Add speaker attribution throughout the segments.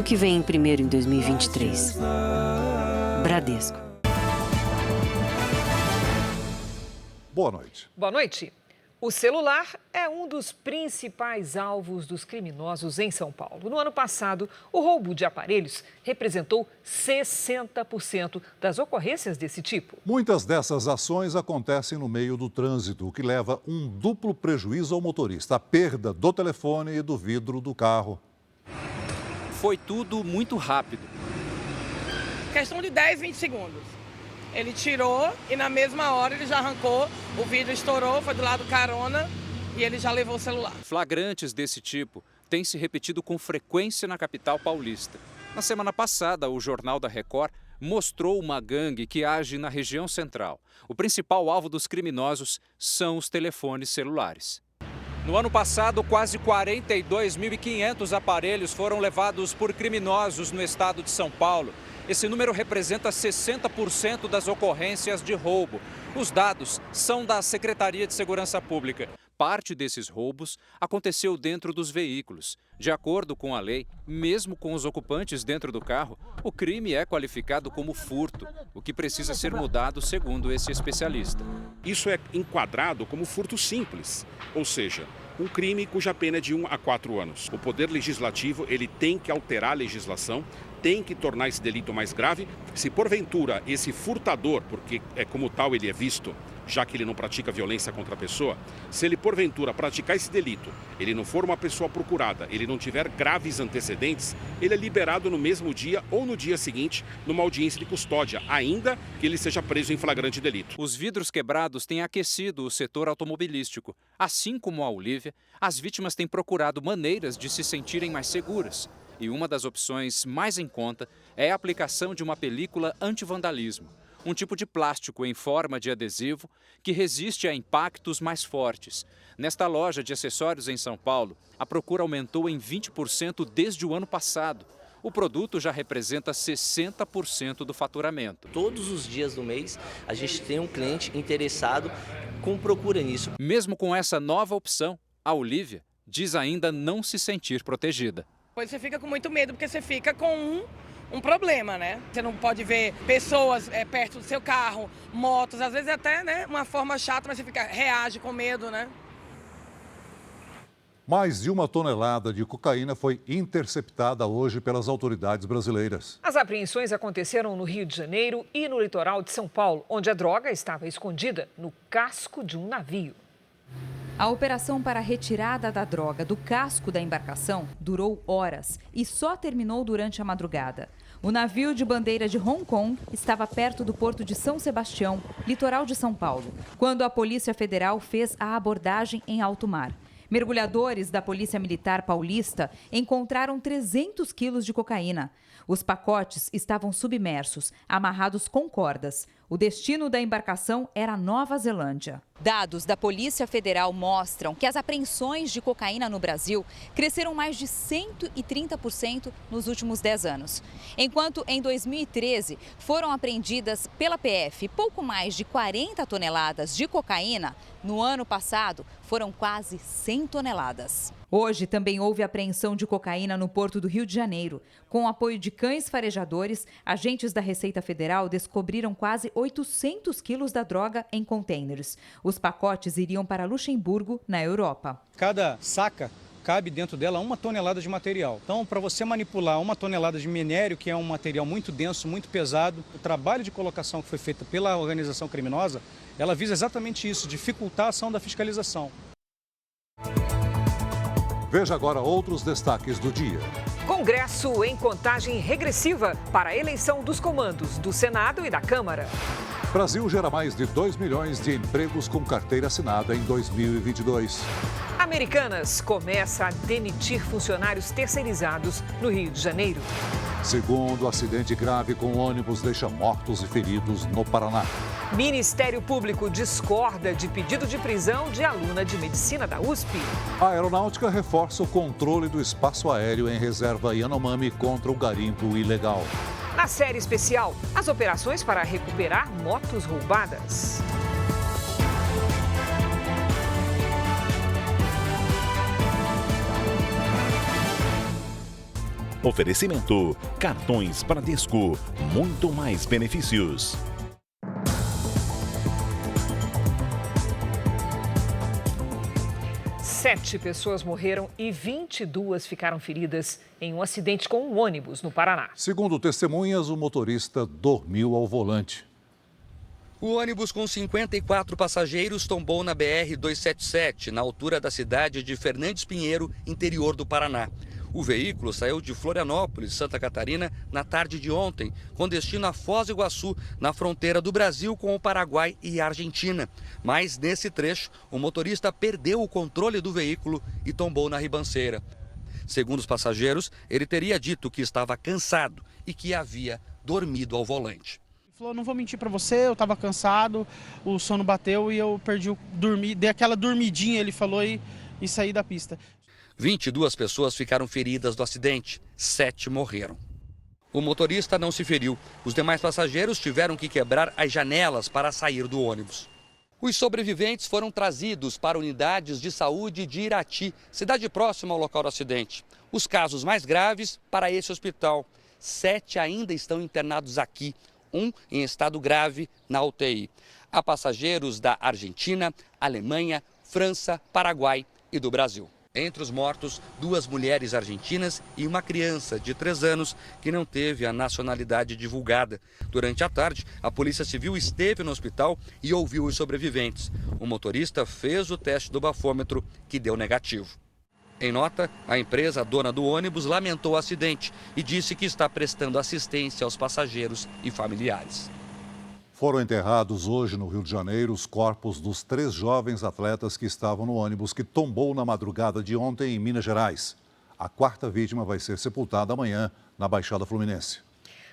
Speaker 1: que vem primeiro em 2023. Bradesco.
Speaker 2: Boa noite.
Speaker 3: Boa noite. O celular é um dos principais alvos dos criminosos em São Paulo. No ano passado, o roubo de aparelhos representou 60% das ocorrências desse tipo.
Speaker 2: Muitas dessas ações acontecem no meio do trânsito, o que leva um duplo prejuízo ao motorista: a perda do telefone e do vidro do carro.
Speaker 4: Foi tudo muito rápido.
Speaker 5: Questão de 10, 20 segundos. Ele tirou e na mesma hora ele já arrancou, o vidro estourou, foi do lado carona e ele já levou o celular.
Speaker 4: Flagrantes desse tipo têm se repetido com frequência na capital paulista. Na semana passada, o Jornal da Record mostrou uma gangue que age na região central. O principal alvo dos criminosos são os telefones celulares. No ano passado, quase 42.500 aparelhos foram levados por criminosos no estado de São Paulo. Esse número representa 60% das ocorrências de roubo. Os dados são da Secretaria de Segurança Pública. Parte desses roubos aconteceu dentro dos veículos. De acordo com a lei, mesmo com os ocupantes dentro do carro, o crime é qualificado como furto, o que precisa ser mudado segundo esse especialista.
Speaker 6: Isso é enquadrado como furto simples, ou seja, um crime cuja pena é de 1 a 4 anos. O Poder Legislativo ele tem que alterar a legislação, tem que tornar esse delito mais grave. Se porventura esse furtador, porque como tal ele é visto, já que ele não pratica violência contra a pessoa, se ele porventura praticar esse delito, ele não for uma pessoa procurada, ele não tiver graves antecedentes, ele é liberado no mesmo dia ou no dia seguinte numa audiência de custódia, ainda que ele seja preso em flagrante delito.
Speaker 4: Os vidros quebrados têm aquecido o setor automobilístico. Assim como a Olívia, as vítimas têm procurado maneiras de se sentirem mais seguras. E uma das opções mais em conta é a aplicação de uma película anti-vandalismo, um tipo de plástico em forma de adesivo que resiste a impactos mais fortes. Nesta loja de acessórios em São Paulo, a procura aumentou em 20% desde o ano passado. O produto já representa 60% do faturamento.
Speaker 7: Todos os dias do mês, a gente tem um cliente interessado com procura nisso.
Speaker 4: Mesmo com essa nova opção, a Olívia diz ainda não se sentir protegida.
Speaker 5: Depois você fica com muito medo, porque você fica com um problema, né? Você não pode ver pessoas perto do seu carro, motos, às vezes até, né, uma forma chata, mas você reage com medo, né?
Speaker 2: Mais de 1 tonelada de cocaína foi interceptada hoje pelas autoridades brasileiras.
Speaker 3: As apreensões aconteceram no Rio de Janeiro e no litoral de São Paulo, onde a droga estava escondida no casco de um navio.
Speaker 8: A operação para a retirada da droga do casco da embarcação durou horas e só terminou durante a madrugada. O navio de bandeira de Hong Kong estava perto do porto de São Sebastião, litoral de São Paulo, quando a Polícia Federal fez a abordagem em alto mar. Mergulhadores da Polícia Militar Paulista encontraram 300 quilos de cocaína. Os pacotes estavam submersos, amarrados com cordas. O destino da embarcação era Nova Zelândia. Dados da Polícia Federal mostram que as apreensões de cocaína no Brasil cresceram mais de 130% nos últimos 10 anos. Enquanto em 2013 foram apreendidas pela PF pouco mais de 40 toneladas de cocaína, no ano passado foram quase 100 toneladas. Hoje também houve apreensão de cocaína no Porto do Rio de Janeiro. Com o apoio de cães farejadores, agentes da Receita Federal descobriram quase 800 quilos da droga em contêineres. Os pacotes iriam para Luxemburgo, na Europa.
Speaker 9: Cada saca cabe dentro dela 1 tonelada de material. Então, para você manipular 1 tonelada de minério, que é um material muito denso, muito pesado, o trabalho de colocação que foi feito pela organização criminosa, ela visa exatamente isso, dificultar a ação da fiscalização.
Speaker 2: Veja agora outros destaques do dia.
Speaker 3: Congresso em contagem regressiva para a eleição dos comandos do Senado e da Câmara.
Speaker 2: Brasil gera mais de 2 milhões de empregos com carteira assinada em 2022.
Speaker 3: Americanas começa a demitir funcionários terceirizados no Rio de Janeiro.
Speaker 2: Segundo acidente grave com ônibus deixa mortos e feridos no Paraná.
Speaker 3: Ministério Público discorda de pedido de prisão de aluna de medicina da USP.
Speaker 2: A aeronáutica reforça o controle do espaço aéreo em reserva Yanomami contra o garimpo ilegal.
Speaker 3: Na série especial, as operações para recuperar motos roubadas.
Speaker 10: Oferecimento: cartões Bradesco, muito mais benefícios.
Speaker 3: Sete pessoas morreram e 22 ficaram feridas em um acidente com um ônibus no Paraná.
Speaker 2: Segundo testemunhas, o motorista dormiu ao volante.
Speaker 11: O ônibus com 54 passageiros tombou na BR-277, na altura da cidade de Fernandes Pinheiro, interior do Paraná. O veículo saiu de Florianópolis, Santa Catarina, na tarde de ontem, com destino a Foz do Iguaçu, na fronteira do Brasil com o Paraguai e a Argentina. Mas, nesse trecho, o motorista perdeu o controle do veículo e tombou na ribanceira. Segundo os passageiros, ele teria dito que estava cansado e que havia dormido ao volante.
Speaker 12: Ele falou: não vou mentir para você, eu estava cansado, o sono bateu e eu dei aquela dormidinha, ele falou, e saí da pista.
Speaker 11: 22 pessoas ficaram feridas do acidente, 7 morreram. O motorista não se feriu. Os demais passageiros tiveram que quebrar as janelas para sair do ônibus. Os sobreviventes foram trazidos para unidades de saúde de Irati, cidade próxima ao local do acidente. Os casos mais graves para esse hospital. 7 ainda estão internados aqui, um em estado grave na UTI. Há passageiros da Argentina, Alemanha, França, Paraguai e do Brasil. Entre os mortos, 2 mulheres argentinas e uma criança de 3 anos que não teve a nacionalidade divulgada. Durante a tarde, a Polícia Civil esteve no hospital e ouviu os sobreviventes. O motorista fez o teste do bafômetro, que deu negativo. Em nota, a empresa dona do ônibus lamentou o acidente e disse que está prestando assistência aos passageiros e familiares.
Speaker 2: Foram enterrados hoje no Rio de Janeiro os corpos dos 3 jovens atletas que estavam no ônibus que tombou na madrugada de ontem em Minas Gerais. A 4ª vítima vai ser sepultada amanhã na Baixada Fluminense.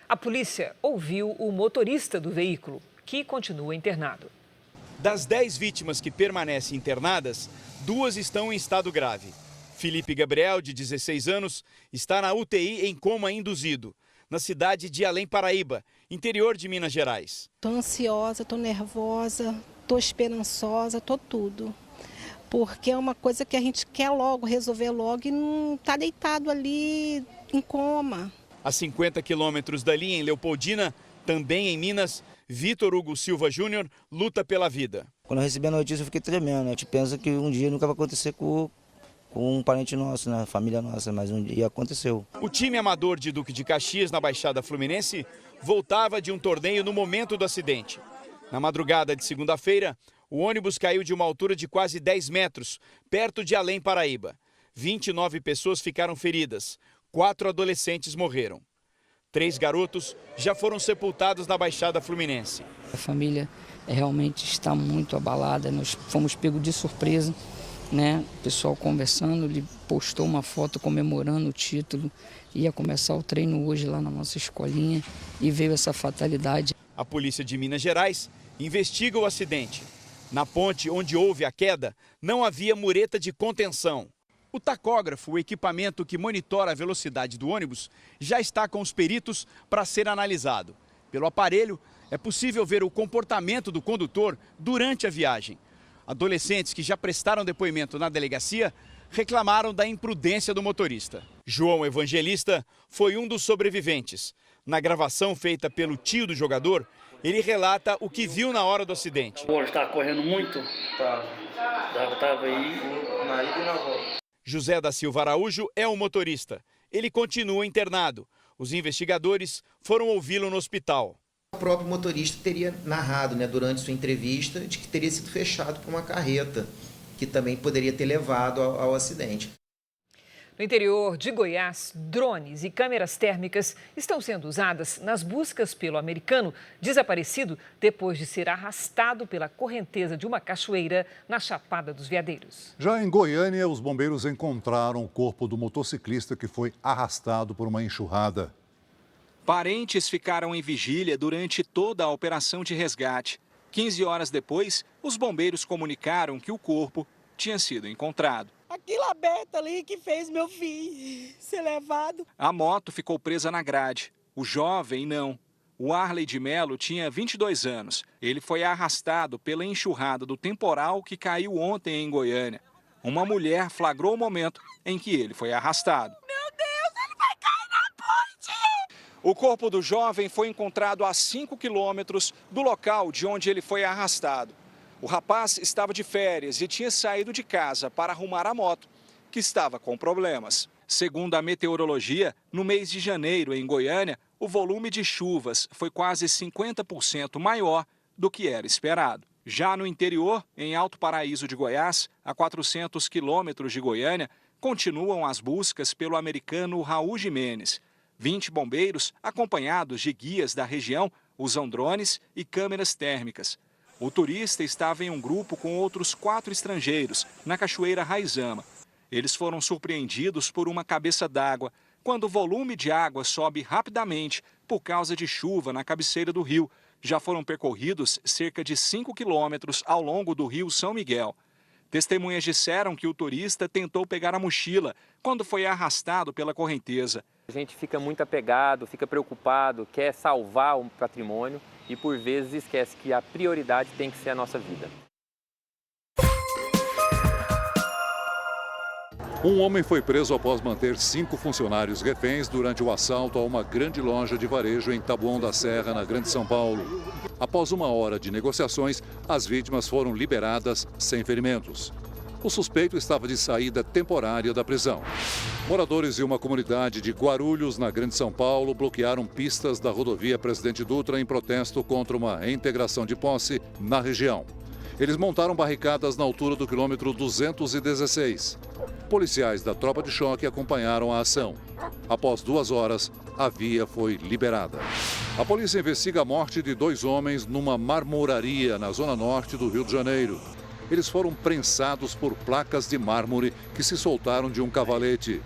Speaker 3: A polícia ouviu o motorista do veículo, que continua internado.
Speaker 13: Das 10 vítimas que permanecem internadas, 2 estão em estado grave. Felipe Gabriel, de 16 anos, está na UTI em coma induzido, na cidade de Além Paraíba, interior de Minas Gerais.
Speaker 14: Estou ansiosa, estou nervosa, estou esperançosa, estou tudo. Porque é uma coisa que a gente quer logo, resolver logo e não está deitado ali em coma.
Speaker 13: A 50 quilômetros dali, em Leopoldina, também em Minas, Vitor Hugo Silva Júnior luta pela vida.
Speaker 15: Quando eu recebi a notícia eu fiquei tremendo. A gente pensa que um dia nunca vai acontecer com um parente nosso, né? Família nossa, mas um dia aconteceu.
Speaker 13: O time amador de Duque de Caxias, na Baixada Fluminense, voltava de um torneio no momento do acidente. Na madrugada de segunda-feira, o ônibus caiu de uma altura de quase 10 metros, perto de Além Paraíba. 29 pessoas ficaram feridas, 4 adolescentes morreram. 3 garotos já foram sepultados na Baixada Fluminense.
Speaker 16: A família realmente está muito abalada, nós fomos pegos de surpresa. Né? O pessoal conversando, ele postou uma foto comemorando o título, ia começar o treino hoje lá na nossa escolinha e veio essa fatalidade.
Speaker 13: A polícia de Minas Gerais investiga o acidente. Na ponte onde houve a queda, não havia mureta de contenção. O tacógrafo, o equipamento que monitora a velocidade do ônibus, já está com os peritos para ser analisado. Pelo aparelho, é possível ver o comportamento do condutor durante a viagem. Adolescentes que já prestaram depoimento na delegacia reclamaram da imprudência do motorista. João Evangelista foi um dos sobreviventes. Na gravação feita pelo tio do jogador, ele relata o que viu na hora do acidente.
Speaker 17: O ônibus estava correndo muito, estava aí na ida e na volta.
Speaker 13: José da Silva Araújo é o motorista. Ele continua internado. Os investigadores foram ouvi-lo no hospital.
Speaker 18: O próprio motorista teria narrado, durante sua entrevista, de que teria sido fechado por uma carreta, que também poderia ter levado ao acidente.
Speaker 3: No interior de Goiás, drones e câmeras térmicas estão sendo usadas nas buscas pelo americano desaparecido depois de ser arrastado pela correnteza de uma cachoeira na Chapada dos Veadeiros.
Speaker 2: Já em Goiânia, os bombeiros encontraram o corpo do motociclista que foi arrastado por uma enxurrada.
Speaker 4: Parentes ficaram em vigília durante toda a operação de resgate. 15 horas depois, os bombeiros comunicaram que o corpo tinha sido encontrado.
Speaker 19: Aquilo aberto ali que fez meu filho ser levado.
Speaker 4: A moto ficou presa na grade. O jovem não. O Arley de Melo tinha 22 anos. Ele foi arrastado pela enxurrada do temporal que caiu ontem em Goiânia. Uma mulher flagrou o momento em que ele foi arrastado.
Speaker 19: Meu Deus, ele vai cair na
Speaker 13: O corpo do jovem foi encontrado a 5 quilômetros do local de onde ele foi arrastado. O rapaz estava de férias e tinha saído de casa para arrumar a moto, que estava com problemas. Segundo a meteorologia, no mês de janeiro, em Goiânia, o volume de chuvas foi quase 50% maior do que era esperado. Já no interior, em Alto Paraíso de Goiás, a 400 quilômetros de Goiânia, continuam as buscas pelo americano Raul Jimenez. 20 bombeiros, acompanhados de guias da região, usam drones e câmeras térmicas. O turista estava em um grupo com outros 4 estrangeiros, na Cachoeira Raizama. Eles foram surpreendidos por uma cabeça d'água, quando o volume de água sobe rapidamente por causa de chuva na cabeceira do rio. Já foram percorridos cerca de 5 quilômetros ao longo do rio São Miguel. Testemunhas disseram que o turista tentou pegar a mochila quando foi arrastado pela correnteza.
Speaker 20: A gente fica muito apegado, fica preocupado, quer salvar o patrimônio e por vezes esquece que a prioridade tem que ser a nossa vida.
Speaker 2: Um homem foi preso após manter 5 funcionários reféns durante o assalto a uma grande loja de varejo em Taboão da Serra, na Grande São Paulo. Após 1 hora de negociações, as vítimas foram liberadas sem ferimentos. O suspeito estava de saída temporária da prisão. Moradores de uma comunidade de Guarulhos, na Grande São Paulo, bloquearam pistas da rodovia Presidente Dutra em protesto contra uma reintegração de posse na região. Eles montaram barricadas na altura do quilômetro 216. Policiais da tropa de choque acompanharam a ação. Após 2 horas, a via foi liberada. A polícia investiga a morte de 2 homens numa marmoraria na zona norte do Rio de Janeiro. Eles foram prensados por placas de mármore que se soltaram de um cavalete.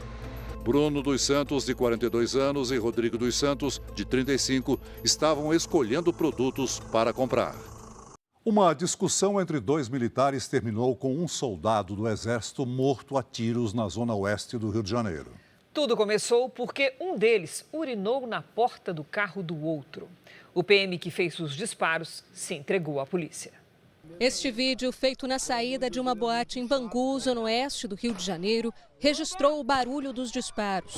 Speaker 2: Bruno dos Santos, de 42 anos, e Rodrigo dos Santos, de 35, estavam escolhendo produtos para comprar. Uma discussão entre 2 militares terminou com um soldado do Exército morto a tiros na zona oeste do Rio de Janeiro.
Speaker 3: Tudo começou porque um deles urinou na porta do carro do outro. O PM que fez os disparos se entregou à polícia.
Speaker 21: Este vídeo, feito na saída de uma boate em Bangu, zona oeste do Rio de Janeiro, registrou o barulho dos disparos.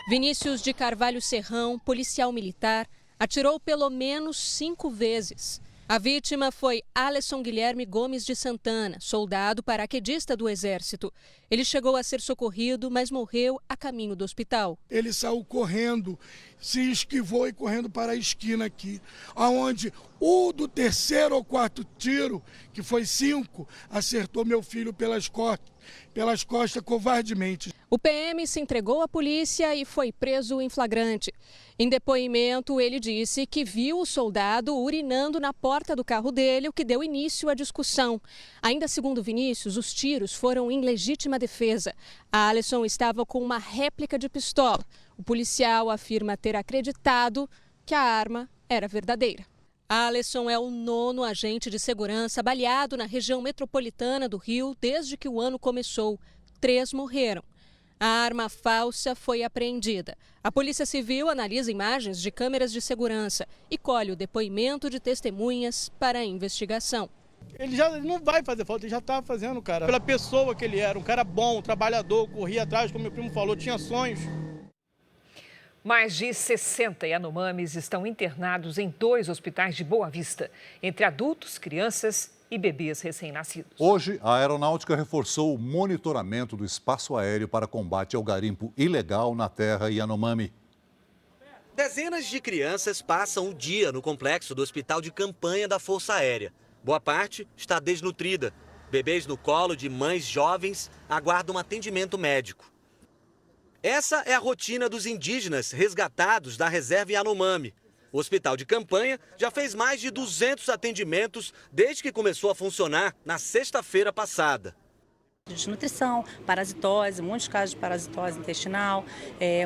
Speaker 21: Vinícius de Carvalho Serrão, policial militar, atirou pelo menos 5 vezes. A vítima foi Alisson Guilherme Gomes de Santana, soldado paraquedista do Exército. Ele chegou a ser socorrido, mas morreu a caminho do hospital.
Speaker 22: Ele saiu correndo, se esquivou e correndo para a esquina aqui, onde o do 3º ou 4º tiro, que foi 5, acertou meu filho pelas costas covardemente.
Speaker 21: O PM se entregou à polícia e foi preso em flagrante. Em depoimento, ele disse que viu o soldado urinando na porta do carro dele, o que deu início à discussão. Ainda segundo Vinícius, os tiros foram em legítima defesa. A Alisson estava com uma réplica de pistola. O policial afirma ter acreditado que a arma era verdadeira. Alisson é o 9º agente de segurança baleado na região metropolitana do Rio desde que o ano começou. 3 morreram. A arma falsa foi apreendida. A Polícia Civil analisa imagens de câmeras de segurança e colhe o depoimento de testemunhas para a investigação.
Speaker 12: Ele não vai fazer falta, ele já estava fazendo, cara. Pela pessoa que ele era, um cara bom, trabalhador, corria atrás, como meu primo falou, tinha sonhos.
Speaker 3: Mais de 60 Yanomamis estão internados em 2 hospitais de Boa Vista, entre adultos, crianças e bebês recém-nascidos.
Speaker 2: Hoje, a Aeronáutica reforçou o monitoramento do espaço aéreo para combate ao garimpo ilegal na terra Yanomami.
Speaker 23: Dezenas de crianças passam o dia no complexo do Hospital de Campanha da Força Aérea. Boa parte está desnutrida. Bebês no colo de mães jovens aguardam atendimento médico. Essa é a rotina dos indígenas resgatados da reserva Yanomami. O Hospital de Campanha já fez mais de 200 atendimentos desde que começou a funcionar na sexta-feira passada.
Speaker 24: Desnutrição, parasitose, muitos casos de parasitose intestinal,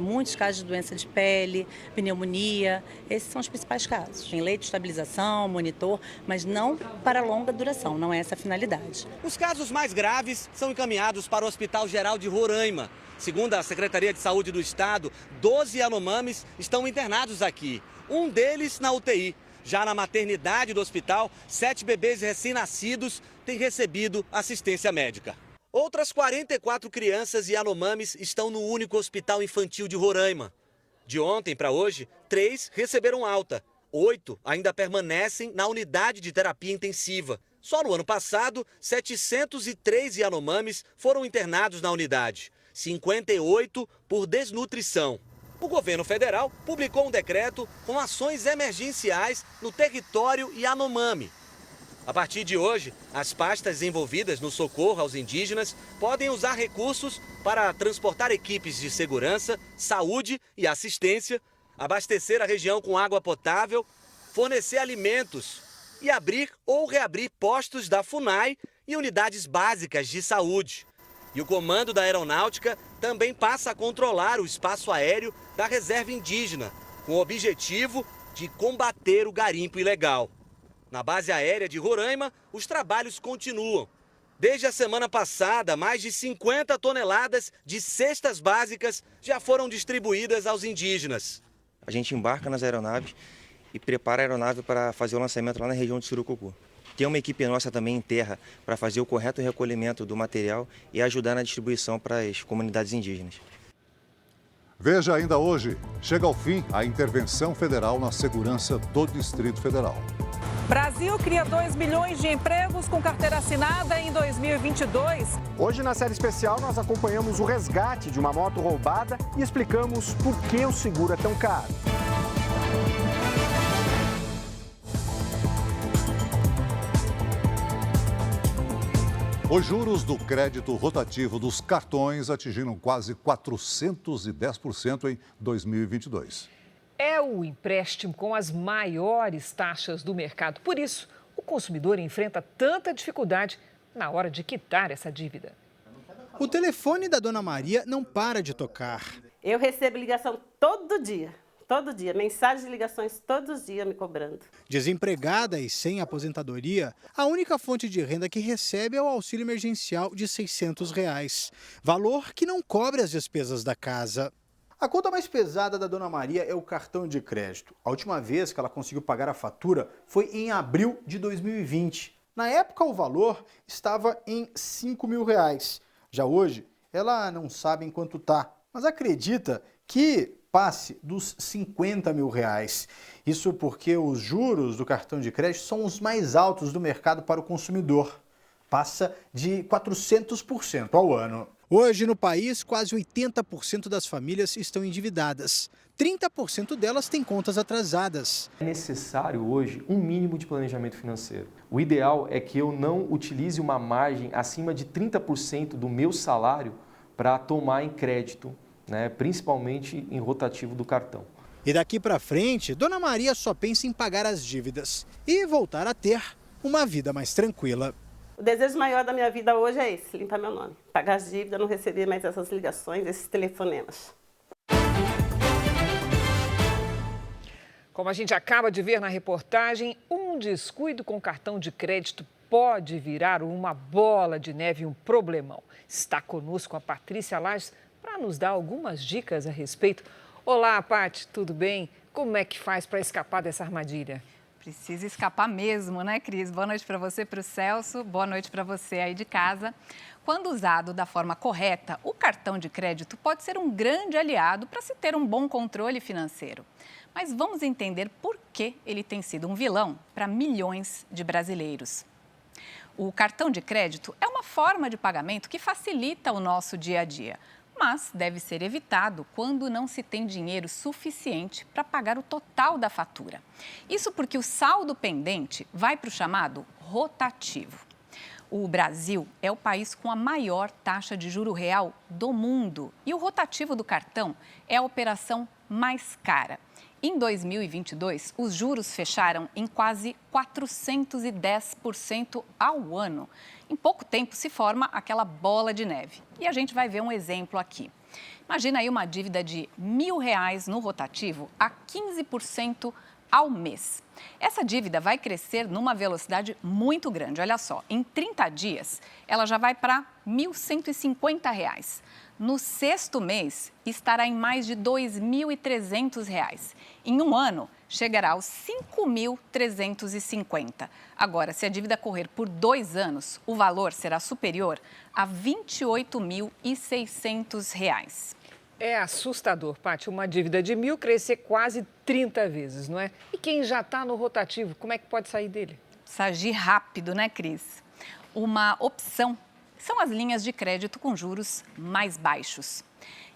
Speaker 24: muitos casos de doença de pele, pneumonia. Esses são os principais casos. Tem leite de estabilização, monitor, mas não para longa duração, não é essa a finalidade.
Speaker 23: Os casos mais graves são encaminhados para o Hospital Geral de Roraima. Segundo a Secretaria de Saúde do Estado, 12 Yanomamis estão internados aqui. Um deles na UTI. Já na maternidade do hospital, 7 bebês recém-nascidos têm recebido assistência médica. Outras 44 crianças Yanomamis estão no único hospital infantil de Roraima. De ontem para hoje, 3 receberam alta. 8 ainda permanecem na unidade de terapia intensiva. Só no ano passado, 703 Yanomamis foram internados na unidade, 58 por desnutrição. O governo federal publicou um decreto com ações emergenciais no território Yanomami. A partir de hoje, as pastas envolvidas no socorro aos indígenas podem usar recursos para transportar equipes de segurança, saúde e assistência, abastecer a região com água potável, fornecer alimentos e abrir ou reabrir postos da FUNAI e unidades básicas de saúde. E o Comando da Aeronáutica também passa a controlar o espaço aéreo da reserva indígena, com o objetivo de combater o garimpo ilegal. Na base aérea de Roraima, os trabalhos continuam. Desde a semana passada, mais de 50 toneladas de cestas básicas já foram distribuídas aos indígenas.
Speaker 1: A gente embarca nas aeronaves e prepara a aeronave para fazer o lançamento lá na região de Surucucu. Tem uma equipe nossa também em terra para fazer o correto recolhimento do material e ajudar na distribuição para as comunidades indígenas.
Speaker 2: Veja ainda hoje, chega ao fim a intervenção federal na segurança do Distrito Federal.
Speaker 5: Brasil cria 2 milhões de empregos com carteira assinada em 2022.
Speaker 6: Hoje, na série especial, nós acompanhamos o resgate de uma moto roubada e explicamos por que o seguro é tão caro.
Speaker 2: Os juros do crédito rotativo dos cartões atingiram quase 410% em 2022.
Speaker 3: É o empréstimo com as maiores taxas do mercado. Por isso, o consumidor enfrenta tanta dificuldade na hora de quitar essa dívida.
Speaker 7: O telefone da Dona Maria não para de tocar.
Speaker 25: Eu recebo ligação todo dia, mensagens e ligações todos os dias me cobrando.
Speaker 7: Desempregada e sem aposentadoria, a única fonte de renda que recebe é o auxílio emergencial de R$ 600, valor que não cobre as despesas da casa. A conta mais pesada da Dona Maria é o cartão de crédito. A última vez que ela conseguiu pagar a fatura foi em abril de 2020. Na época, o valor estava em R$ 5.000. Já hoje, ela não sabe em quanto está, mas acredita que passe dos R$ 50.000. Isso porque os juros do cartão de crédito são os mais altos do mercado para o consumidor. Passa de 400% ao ano. Hoje, no país, quase 80% das famílias estão endividadas. 30% delas têm contas atrasadas.
Speaker 26: É necessário hoje um mínimo de planejamento financeiro. O ideal é que eu não utilize uma margem acima de 30% do meu salário para tomar em crédito, principalmente em rotativo do cartão.
Speaker 7: E daqui para frente, Dona Maria só pensa em pagar as dívidas e voltar a ter uma vida mais tranquila.
Speaker 25: O desejo maior da minha vida hoje é esse, limpar meu nome. Pagar as dívidas, não receber mais essas ligações, esses telefonemas.
Speaker 3: Como a gente acaba de ver na reportagem, um descuido com cartão de crédito pode virar uma bola de neve e um problemão. Está conosco a Patrícia Lages para nos dar algumas dicas a respeito. Olá, Paty, tudo bem? Como é que faz para escapar dessa armadilha?
Speaker 27: Precisa escapar mesmo, né, Cris? Boa noite para você, para o Celso. Boa noite para você aí de casa. Quando usado da forma correta, o cartão de crédito pode ser um grande aliado para se ter um bom controle financeiro. Mas vamos entender por que ele tem sido um vilão para milhões de brasileiros. O cartão de crédito é uma forma de pagamento que facilita o nosso dia a dia, mas deve ser evitado quando não se tem dinheiro suficiente para pagar o total da fatura. Isso porque o saldo pendente vai para o chamado rotativo. O Brasil é o país com a maior taxa de juro real do mundo e o rotativo do cartão é a operação mais cara. Em 2022, os juros fecharam em quase 410% ao ano. Em pouco tempo se forma aquela bola de neve. E a gente vai ver um exemplo aqui. Imagina aí uma dívida de R$1.000 no rotativo a 15% ao mês. Essa dívida vai crescer numa velocidade muito grande. Olha só, em 30 dias, ela já vai para R$1.150. No sexto mês, estará em mais de R$2.300. Em um ano, chegará aos R$5.350. Agora, se a dívida correr por 2 anos, o valor será superior a R$28.600.
Speaker 3: É assustador, Paty, uma dívida de 1.000 crescer quase 30 vezes, não é? E quem já está no rotativo, como é que pode sair dele?
Speaker 27: Precisa agir rápido, né, Cris? Uma opção são as linhas de crédito com juros mais baixos.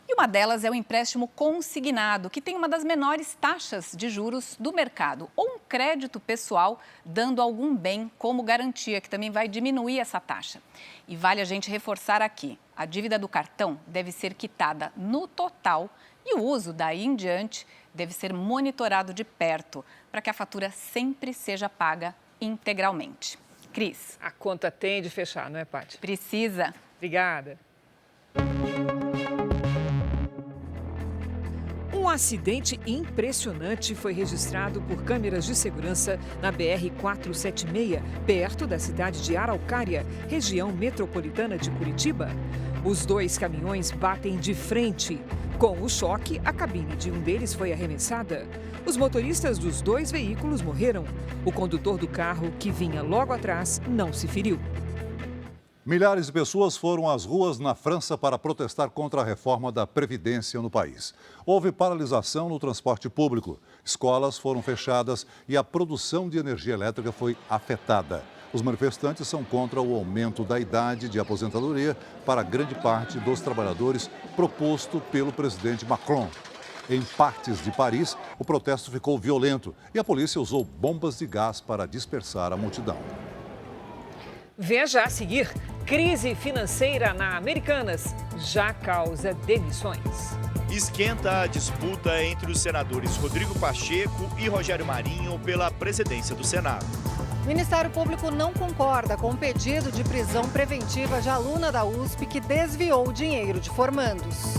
Speaker 27: E uma delas é o empréstimo consignado, que tem uma das menores taxas de juros do mercado. Ou um crédito pessoal dando algum bem como garantia, que também vai diminuir essa taxa. E vale a gente reforçar aqui, a dívida do cartão deve ser quitada no total e o uso daí em diante deve ser monitorado de perto, para que a fatura sempre seja paga integralmente. Cris.
Speaker 3: A conta tem de fechar, não é, Paty?
Speaker 27: Precisa.
Speaker 3: Obrigada. Um acidente impressionante foi registrado por câmeras de segurança na BR-476, perto da cidade de Araucária, região metropolitana de Curitiba. Os dois caminhões batem de frente. Com o choque, a cabine de um deles foi arremessada. Os motoristas dos dois veículos morreram. O condutor do carro, que vinha logo atrás, não se feriu.
Speaker 2: Milhares de pessoas foram às ruas na França para protestar contra a reforma da Previdência no país. Houve paralisação no transporte público, escolas foram fechadas e a produção de energia elétrica foi afetada. Os manifestantes são contra o aumento da idade de aposentadoria para grande parte dos trabalhadores proposto pelo presidente Macron. Em partes de Paris, o protesto ficou violento e a polícia usou bombas de gás para dispersar a multidão.
Speaker 3: Veja a seguir, crise financeira na Americanas já causa demissões.
Speaker 8: Esquenta a disputa entre os senadores Rodrigo Pacheco e Rogério Marinho pela presidência do Senado.
Speaker 5: O Ministério Público não concorda com o pedido de prisão preventiva de aluna da USP que desviou dinheiro de formandos.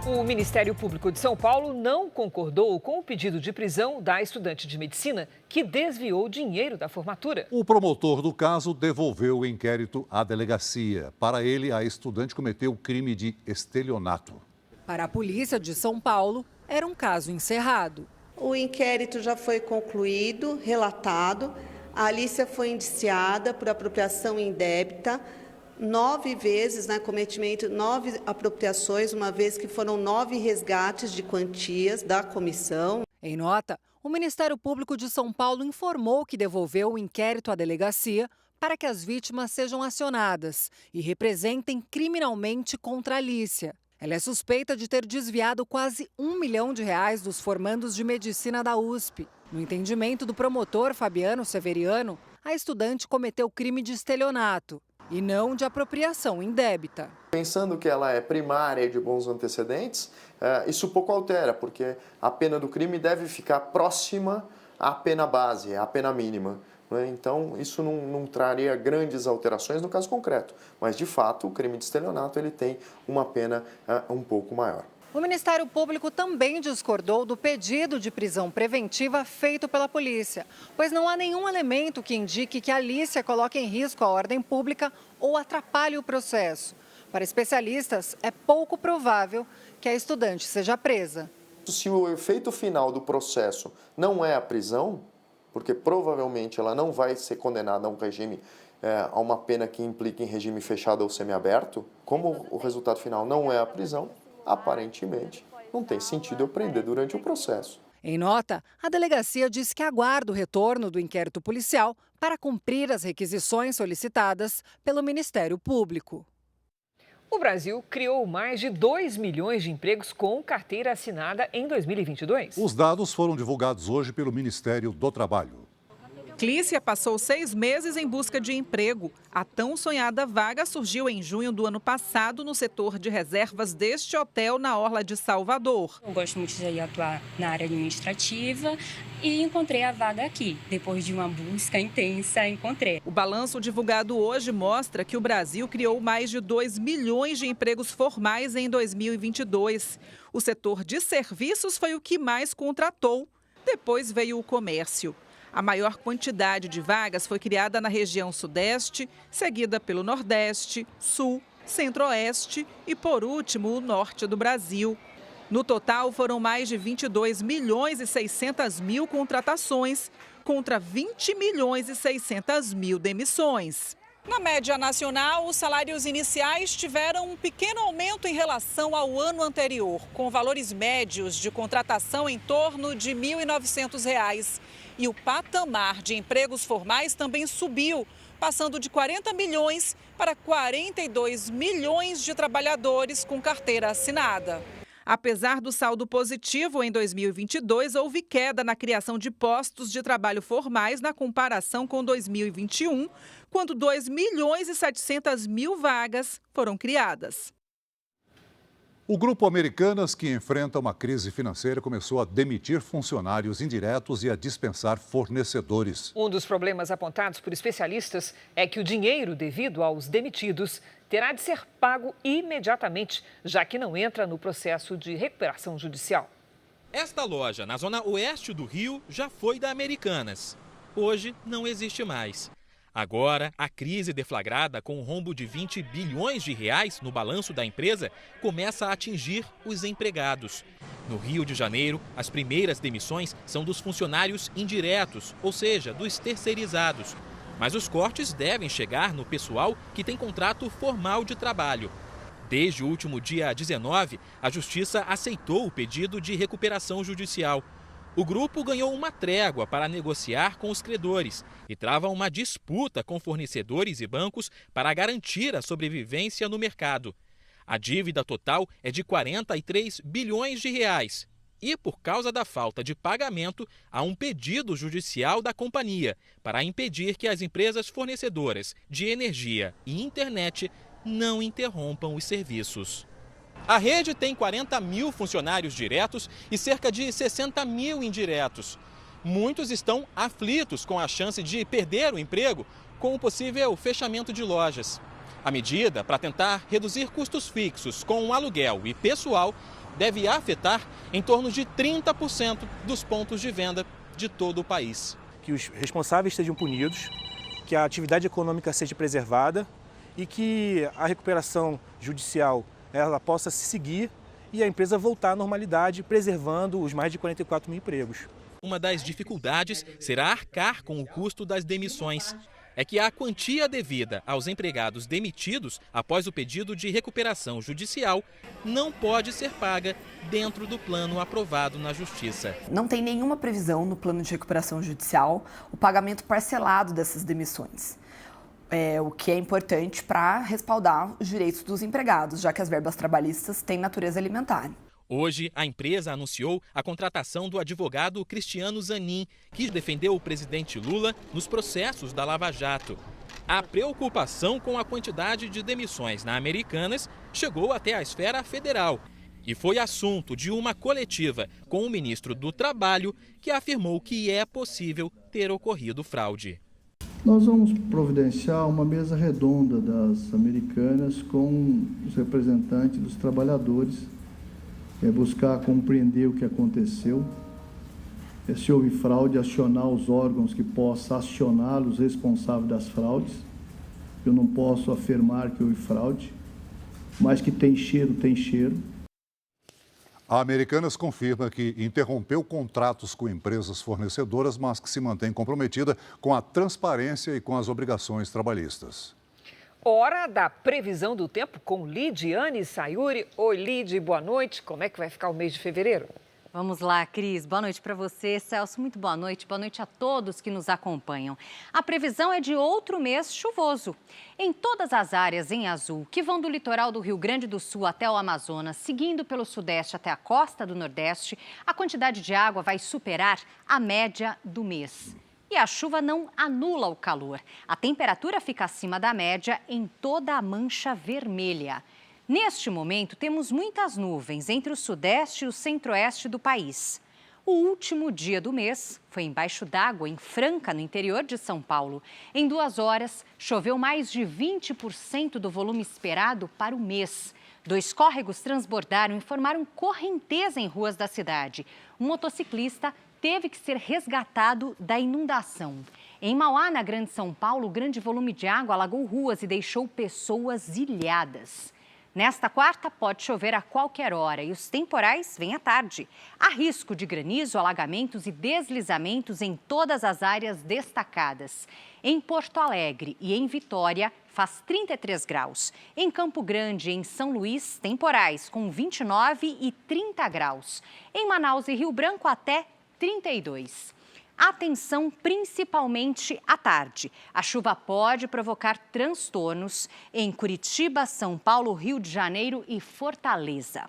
Speaker 3: O Ministério Público de São Paulo não concordou com o pedido de prisão da estudante de medicina que desviou dinheiro da formatura.
Speaker 2: O promotor do caso devolveu o inquérito à delegacia. Para ele, a estudante cometeu crime de estelionato.
Speaker 5: Para a polícia de São Paulo, era um caso encerrado.
Speaker 9: O inquérito já foi concluído, relatado. A Alícia foi indiciada por apropriação indébita 9 vezes, cometimento 9 apropriações, uma vez que foram 9 resgates de quantias da comissão.
Speaker 5: Em nota, o Ministério Público de São Paulo informou que devolveu o inquérito à delegacia para que as vítimas sejam acionadas e representem criminalmente contra a Alícia. Ela é suspeita de ter desviado quase R$1 milhão dos formandos de medicina da USP. No entendimento do promotor Fabiano Severiano, a estudante cometeu crime de estelionato e não de apropriação indébita.
Speaker 10: Pensando que ela é primária e de bons antecedentes, isso pouco altera, porque a pena do crime deve ficar próxima à pena base, à pena mínima. Então, isso não traria grandes alterações no caso concreto. Mas, de fato, o crime de estelionato ele tem uma pena um pouco maior.
Speaker 5: O Ministério Público também discordou do pedido de prisão preventiva feito pela polícia, pois não há nenhum elemento que indique que a Alícia coloque em risco a ordem pública ou atrapalhe o processo. Para especialistas, é pouco provável que a estudante seja presa.
Speaker 10: Se o efeito final do processo não é a prisão, porque provavelmente ela não vai ser condenada a um regime, a uma pena que implique em regime fechado ou semiaberto, como o resultado final não é a prisão, aparentemente, não tem sentido eu prender durante o processo.
Speaker 5: Em nota, a delegacia diz que aguarda o retorno do inquérito policial para cumprir as requisições solicitadas pelo Ministério Público.
Speaker 3: O Brasil criou mais de 2 milhões de empregos com carteira assinada em 2022.
Speaker 2: Os dados foram divulgados hoje pelo Ministério do Trabalho.
Speaker 11: Clícia passou 6 meses em busca de emprego. A tão sonhada vaga surgiu em junho do ano passado no setor de reservas deste hotel na orla de Salvador.
Speaker 14: Eu gosto muito de atuar na área administrativa e encontrei a vaga aqui. Depois de uma busca intensa, encontrei.
Speaker 11: O balanço divulgado hoje mostra que o Brasil criou mais de 2 milhões de empregos formais em 2022. O setor de serviços foi o que mais contratou. Depois veio o comércio. A maior quantidade de vagas foi criada na região Sudeste, seguida pelo Nordeste, Sul, Centro-Oeste e, por último, o Norte do Brasil. No total, foram mais de 22 milhões e 600 mil contratações, contra 20 milhões e 600 mil demissões. Na média nacional, os salários iniciais tiveram um pequeno aumento em relação ao ano anterior, com valores médios de contratação em torno de R$ 1.900. E o patamar de empregos formais também subiu, passando de 40 milhões para 42 milhões de trabalhadores com carteira assinada. Apesar do saldo positivo em 2022, houve queda na criação de postos de trabalho formais na comparação com 2021, quando 2 milhões e 700 mil vagas foram criadas.
Speaker 2: O Grupo Americanas, que enfrenta uma crise financeira, começou a demitir funcionários indiretos e a dispensar fornecedores.
Speaker 3: Um dos problemas apontados por especialistas é que o dinheiro devido aos demitidos terá de ser pago imediatamente, já que não entra no processo de recuperação judicial.
Speaker 4: Esta loja, na zona oeste do Rio, já foi da Americanas. Hoje não existe mais. Agora, a crise deflagrada com um rombo de 20 bilhões de reais no balanço da empresa começa a atingir os empregados. No Rio de Janeiro, as primeiras demissões são dos funcionários indiretos, ou seja, dos terceirizados. Mas os cortes devem chegar no pessoal que tem contrato formal de trabalho. Desde o último dia 19, a Justiça aceitou o pedido de recuperação judicial. O grupo ganhou uma trégua para negociar com os credores e trava uma disputa com fornecedores e bancos para garantir a sobrevivência no mercado. A dívida total é de 43 bilhões de reais. E, por causa da falta de pagamento, há um pedido judicial da companhia para impedir que as empresas fornecedoras de energia e internet não interrompam os serviços. A rede tem 40 mil funcionários diretos e cerca de 60 mil indiretos. Muitos estão aflitos com a chance de perder o emprego com o possível fechamento de lojas. A medida, para tentar reduzir custos fixos com aluguel e pessoal, deve afetar em torno de 30% dos pontos de venda de todo o país.
Speaker 13: Que os responsáveis sejam punidos, que a atividade econômica seja preservada e que a recuperação judicial ela possa se seguir e a empresa voltar à normalidade, preservando os mais de 44 mil empregos.
Speaker 4: Uma das dificuldades será arcar com o custo das demissões. É que a quantia devida aos empregados demitidos após o pedido de recuperação judicial não pode ser paga dentro do plano aprovado na Justiça.
Speaker 15: Não tem nenhuma previsão no plano de recuperação judicial o pagamento parcelado dessas demissões. O que é importante para respaldar os direitos dos empregados, já que as verbas trabalhistas têm natureza alimentar.
Speaker 4: Hoje, a empresa anunciou a contratação do advogado Cristiano Zanin, que defendeu o presidente Lula nos processos da Lava Jato. A preocupação com a quantidade de demissões na Americanas chegou até a esfera federal e foi assunto de uma coletiva com o ministro do Trabalho, que afirmou que é possível ter ocorrido fraude.
Speaker 16: Nós vamos providenciar uma mesa redonda das Americanas com os representantes dos trabalhadores, buscar compreender o que aconteceu, se houve fraude, acionar os órgãos que possam acionar os responsáveis das fraudes. Eu não posso afirmar que houve fraude, mas que tem cheiro, tem cheiro.
Speaker 2: A Americanas confirma que interrompeu contratos com empresas fornecedoras, mas que se mantém comprometida com a transparência e com as obrigações trabalhistas.
Speaker 3: Hora da previsão do tempo com Lidiane Sayuri. Oi, Lid, boa noite. Como é que vai ficar o mês de fevereiro?
Speaker 17: Vamos lá, Cris. Boa noite para você. Celso, muito boa noite. Boa noite a todos que nos acompanham. A previsão é de outro mês chuvoso. Em todas as áreas em azul, que vão do litoral do Rio Grande do Sul até o Amazonas, seguindo pelo sudeste até a costa do Nordeste, a quantidade de água vai superar a média do mês. E a chuva não anula o calor. A temperatura fica acima da média em toda a mancha vermelha. Neste momento, temos muitas nuvens entre o sudeste e o centro-oeste do país. O último dia do mês foi embaixo d'água, em Franca, no interior de São Paulo. Em 2 horas, choveu mais de 20% do volume esperado para o mês. 2 córregos transbordaram e formaram correnteza em ruas da cidade. Um motociclista teve que ser resgatado da inundação. Em Mauá, na Grande São Paulo, o grande volume de água alagou ruas e deixou pessoas ilhadas. Nesta quarta, pode chover a qualquer hora e os temporais vêm à tarde. Há risco de granizo, alagamentos e deslizamentos em todas as áreas destacadas. Em Porto Alegre e em Vitória, faz 33 graus. Em Campo Grande e em São Luís, temporais com 29 e 30 graus. Em Manaus e Rio Branco, até 32. Atenção, principalmente à tarde. A chuva pode provocar transtornos em Curitiba, São Paulo, Rio de Janeiro e Fortaleza.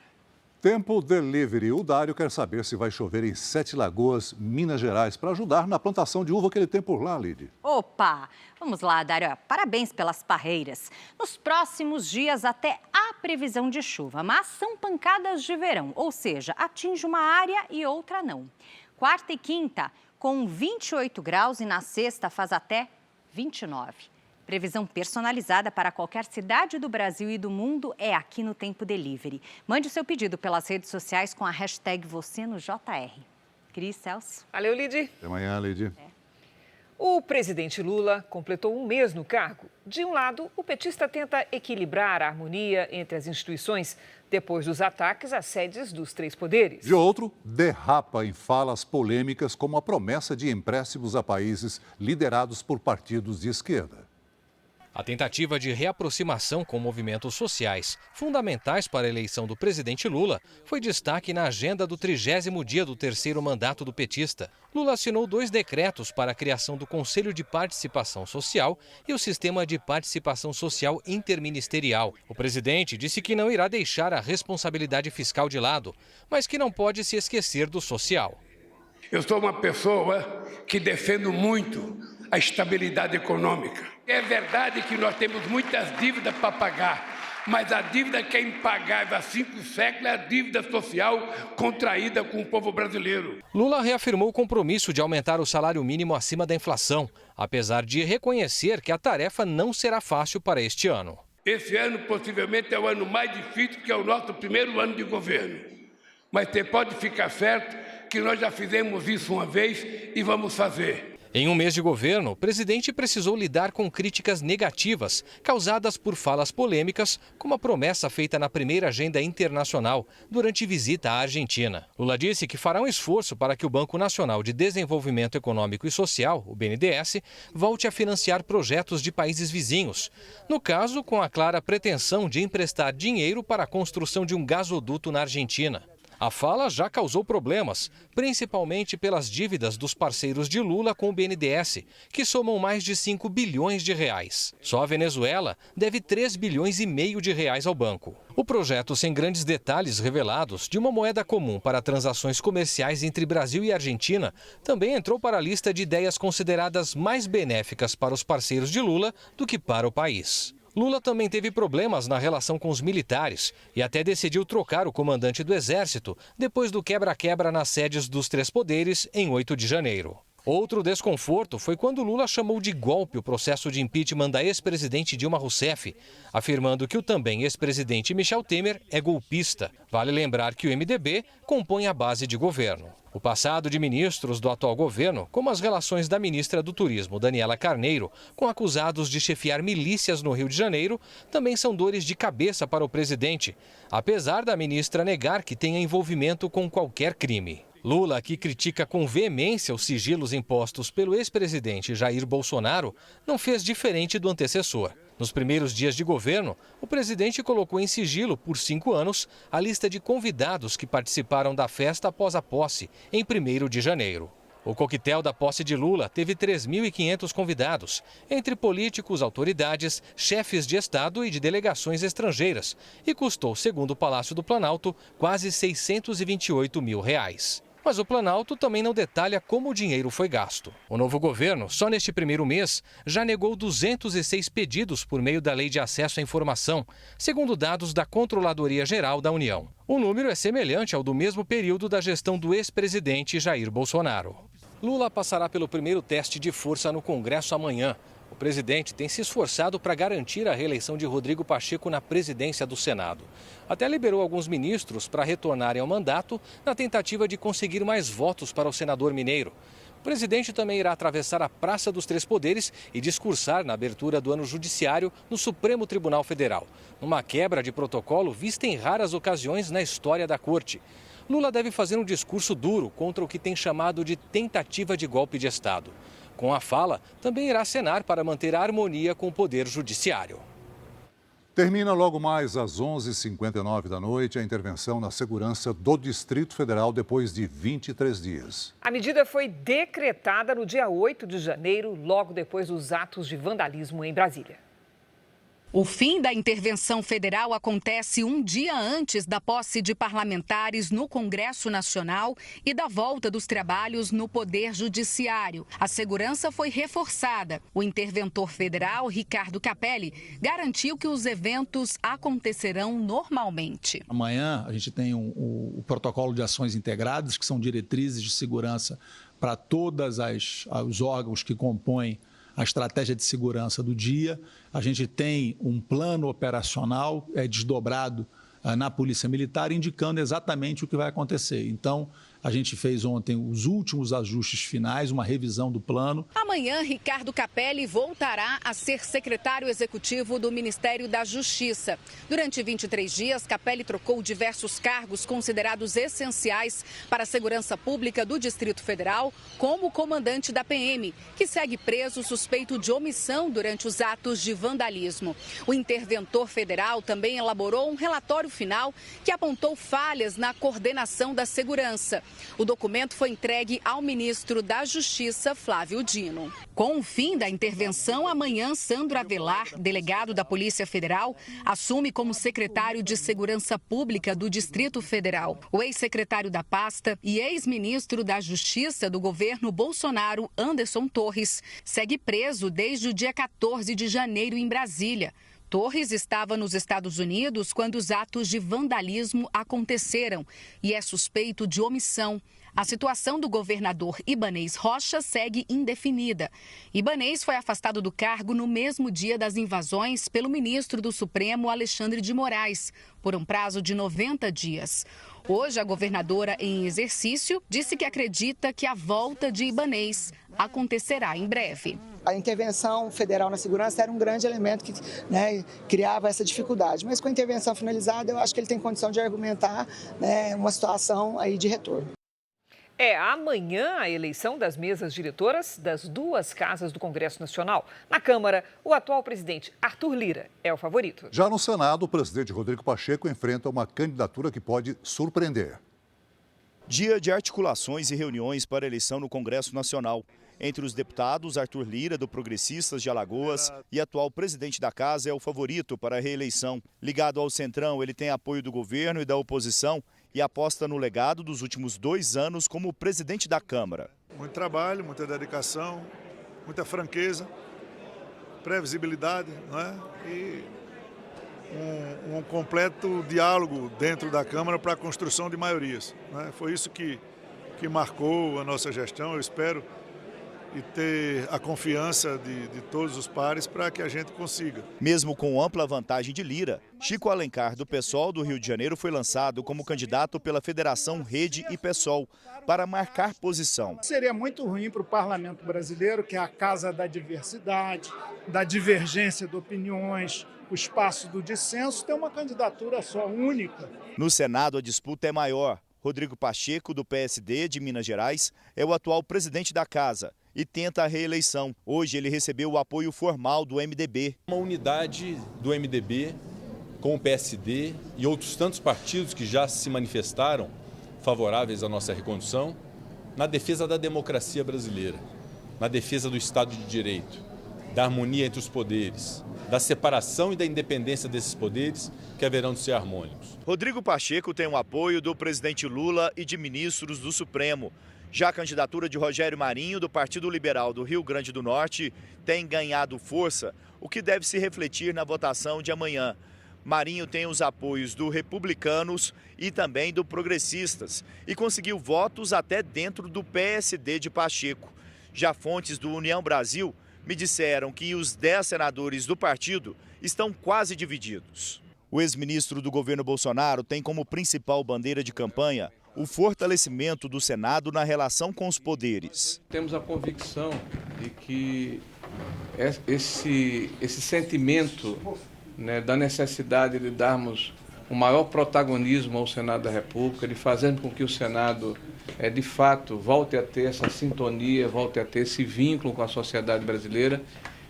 Speaker 2: Tempo Delivery. O Dário quer saber se vai chover em Sete Lagoas, Minas Gerais, para ajudar na plantação de uva que ele tem por lá, Lide.
Speaker 17: Opa! Vamos lá, Dário. Parabéns pelas parreiras. Nos próximos dias até há previsão de chuva, mas são pancadas de verão, ou seja, atinge uma área e outra não. Quarta e quinta, com 28 graus e na sexta faz até 29. Previsão personalizada para qualquer cidade do Brasil e do mundo é aqui no Tempo Delivery. Mande o seu pedido pelas redes sociais com a hashtag #VocêNoJR. Cris, Celso.
Speaker 3: Valeu, Lidi.
Speaker 2: Até amanhã, Lidi.
Speaker 3: O presidente Lula completou um mês no cargo. De um lado, o petista tenta equilibrar a harmonia entre as instituições depois dos ataques às sedes dos três poderes.
Speaker 2: De outro, derrapa em falas polêmicas como a promessa de empréstimos a países liderados por partidos de esquerda.
Speaker 12: A tentativa de reaproximação com movimentos sociais, fundamentais para a eleição do presidente Lula, foi destaque na agenda do 30º dia do terceiro mandato do petista. Lula assinou 2 decretos para a criação do Conselho de Participação Social e o Sistema de Participação Social Interministerial. O presidente disse que não irá deixar a responsabilidade fiscal de lado, mas que não pode se esquecer do social.
Speaker 18: Eu sou uma pessoa que defendo muito a estabilidade econômica. É verdade que nós temos muitas dívidas para pagar, mas a dívida que é impagável há 5 séculos é a dívida social contraída com o povo brasileiro.
Speaker 12: Lula reafirmou o compromisso de aumentar o salário mínimo acima da inflação, apesar de reconhecer que a tarefa não será fácil para este ano.
Speaker 18: Esse ano possivelmente é o ano mais difícil, porque é o nosso primeiro ano de governo. Mas você pode ficar certo que nós já fizemos isso uma vez e vamos fazer.
Speaker 12: Em um mês de governo, o presidente precisou lidar com críticas negativas, causadas por falas polêmicas, como a promessa feita na primeira agenda internacional, durante visita à Argentina. Lula disse que fará um esforço para que o Banco Nacional de Desenvolvimento Econômico e Social, o BNDES, volte a financiar projetos de países vizinhos. No caso, com a clara pretensão de emprestar dinheiro para a construção de um gasoduto na Argentina. A fala já causou problemas, principalmente pelas dívidas dos parceiros de Lula com o BNDES, que somam mais de 5 bilhões de reais. Só a Venezuela deve 3,5 bilhões de reais ao banco. O projeto, sem grandes detalhes revelados, de uma moeda comum para transações comerciais entre Brasil e Argentina, também entrou para a lista de ideias consideradas mais benéficas para os parceiros de Lula do que para o país. Lula também teve problemas na relação com os militares e até decidiu trocar o comandante do Exército depois do quebra-quebra nas sedes dos três poderes em 8 de janeiro. Outro desconforto foi quando Lula chamou de golpe o processo de impeachment da ex-presidente Dilma Rousseff, afirmando que o também ex-presidente Michel Temer é golpista. Vale lembrar que o MDB compõe a base de governo. O passado de ministros do atual governo, como as relações da ministra do Turismo, Daniela Carneiro, com acusados de chefiar milícias no Rio de Janeiro, também são dores de cabeça para o presidente, apesar da ministra negar que tenha envolvimento com qualquer crime. Lula, que critica com veemência os sigilos impostos pelo ex-presidente Jair Bolsonaro, não fez diferente do antecessor. Nos primeiros dias de governo, o presidente colocou em sigilo, por 5 anos, a lista de convidados que participaram da festa após a posse, em 1º de janeiro. O coquetel da posse de Lula teve 3.500 convidados, entre políticos, autoridades, chefes de Estado e de delegações estrangeiras, e custou, segundo o Palácio do Planalto, quase R$628 mil. Mas o Planalto também não detalha como o dinheiro foi gasto. O novo governo, só neste primeiro mês, já negou 206 pedidos por meio da Lei de Acesso à Informação, segundo dados da Controladoria Geral da União. O número é semelhante ao do mesmo período da gestão do ex-presidente Jair Bolsonaro. Lula passará pelo primeiro teste de força no Congresso amanhã. O presidente tem se esforçado para garantir a reeleição de Rodrigo Pacheco na presidência do Senado. Até liberou alguns ministros para retornarem ao mandato na tentativa de conseguir mais votos para o senador mineiro. O presidente também irá atravessar a Praça dos Três Poderes e discursar na abertura do ano judiciário no Supremo Tribunal Federal, numa quebra de protocolo vista em raras ocasiões na história da corte. Lula deve fazer um discurso duro contra o que tem chamado de tentativa de golpe de Estado. Com a fala, também irá acenar para manter a harmonia com o Poder Judiciário.
Speaker 2: Termina logo mais às 11h59 da noite a intervenção na segurança do Distrito Federal depois de 23 dias.
Speaker 3: A medida foi decretada no dia 8 de janeiro, logo depois dos atos de vandalismo em Brasília.
Speaker 1: O fim da intervenção federal acontece um dia antes da posse de parlamentares no Congresso Nacional e da volta dos trabalhos no Poder Judiciário. A segurança foi reforçada. O interventor federal, Ricardo Capelli, garantiu que os eventos acontecerão normalmente.
Speaker 19: Amanhã a gente tem o protocolo de ações integradas, que são diretrizes de segurança para todos os órgãos que compõem a estratégia de segurança do dia. A gente tem um plano operacional desdobrado na Polícia Militar, indicando exatamente o que vai acontecer. Então, a gente fez ontem os últimos ajustes finais, uma revisão do plano.
Speaker 1: Amanhã, Ricardo Capelli voltará a ser secretário executivo do Ministério da Justiça. Durante 23 dias, Capelli trocou diversos cargos considerados essenciais para a segurança pública do Distrito Federal, como o comandante da PM, que segue preso suspeito de omissão durante os atos de vandalismo. O interventor federal também elaborou um relatório final que apontou falhas na coordenação da segurança. O documento foi entregue ao ministro da Justiça, Flávio Dino. Com o fim da intervenção, amanhã, Sandro Avelar, delegado da Polícia Federal, assume como secretário de Segurança Pública do Distrito Federal. O ex-secretário da pasta e ex-ministro da Justiça do governo Bolsonaro, Anderson Torres, segue preso desde o dia 14 de janeiro em Brasília. Torres estava nos Estados Unidos quando os atos de vandalismo aconteceram e é suspeito de omissão. A situação do governador Ibanez Rocha segue indefinida. Ibanez foi afastado do cargo no mesmo dia das invasões pelo ministro do Supremo, Alexandre de Moraes, por um prazo de 90 dias. Hoje, a governadora em exercício disse que acredita que a volta de Ibanez acontecerá em breve.
Speaker 20: A intervenção federal na segurança era um grande elemento que criava essa dificuldade. Mas com a intervenção finalizada, eu acho que ele tem condição de argumentar uma situação aí de retorno.
Speaker 3: É amanhã a eleição das mesas diretoras das duas casas do Congresso Nacional. Na Câmara, o atual presidente Arthur Lira é o favorito.
Speaker 2: Já no Senado, o presidente Rodrigo Pacheco enfrenta uma candidatura que pode surpreender.
Speaker 8: Dia de articulações e reuniões para a eleição no Congresso Nacional. Entre os deputados, Arthur Lira, do Progressistas de Alagoas, e atual presidente da casa, é o favorito para a reeleição. Ligado ao Centrão, ele tem apoio do governo e da oposição e aposta no legado dos últimos 2 anos como presidente da Câmara.
Speaker 21: Muito trabalho, muita dedicação, muita franqueza, previsibilidade, e um completo diálogo dentro da Câmara para a construção de maiorias. Foi isso que marcou a nossa gestão, eu espero, e ter a confiança de todos os pares para que a gente consiga.
Speaker 8: Mesmo com ampla vantagem de Lira, Chico Alencar, do PSOL do Rio de Janeiro, foi lançado como candidato pela Federação Rede e PSOL para marcar posição.
Speaker 22: Seria muito ruim para o parlamento brasileiro, que é a casa da diversidade, da divergência de opiniões, o espaço do dissenso, ter uma candidatura só única.
Speaker 8: No Senado, a disputa é maior. Rodrigo Pacheco, do PSD de Minas Gerais, é o atual presidente da casa e tenta a reeleição. Hoje ele recebeu o apoio formal do MDB.
Speaker 23: Uma unidade do MDB com o PSD e outros tantos partidos que já se manifestaram favoráveis à nossa recondução na defesa da democracia brasileira, na defesa do Estado de Direito, da harmonia entre os poderes, da separação e da independência desses poderes que haverão de ser harmônicos.
Speaker 8: Rodrigo Pacheco tem o apoio do presidente Lula e de ministros do Supremo. Já a candidatura de Rogério Marinho, do Partido Liberal do Rio Grande do Norte, tem ganhado força, o que deve se refletir na votação de amanhã. Marinho tem os apoios do Republicanos e também do Progressistas e conseguiu votos até dentro do PSD de Pacheco. Já fontes do União Brasil me disseram que os 10 senadores do partido estão quase divididos. O ex-ministro do governo Bolsonaro tem como principal bandeira de campanha o fortalecimento do Senado na relação com os poderes.
Speaker 6: Temos a convicção de que esse sentimento, né, da necessidade de darmos um maior protagonismo ao Senado da República, de fazer com que o Senado, de fato, volte a ter essa sintonia, volte a ter esse vínculo com a sociedade brasileira,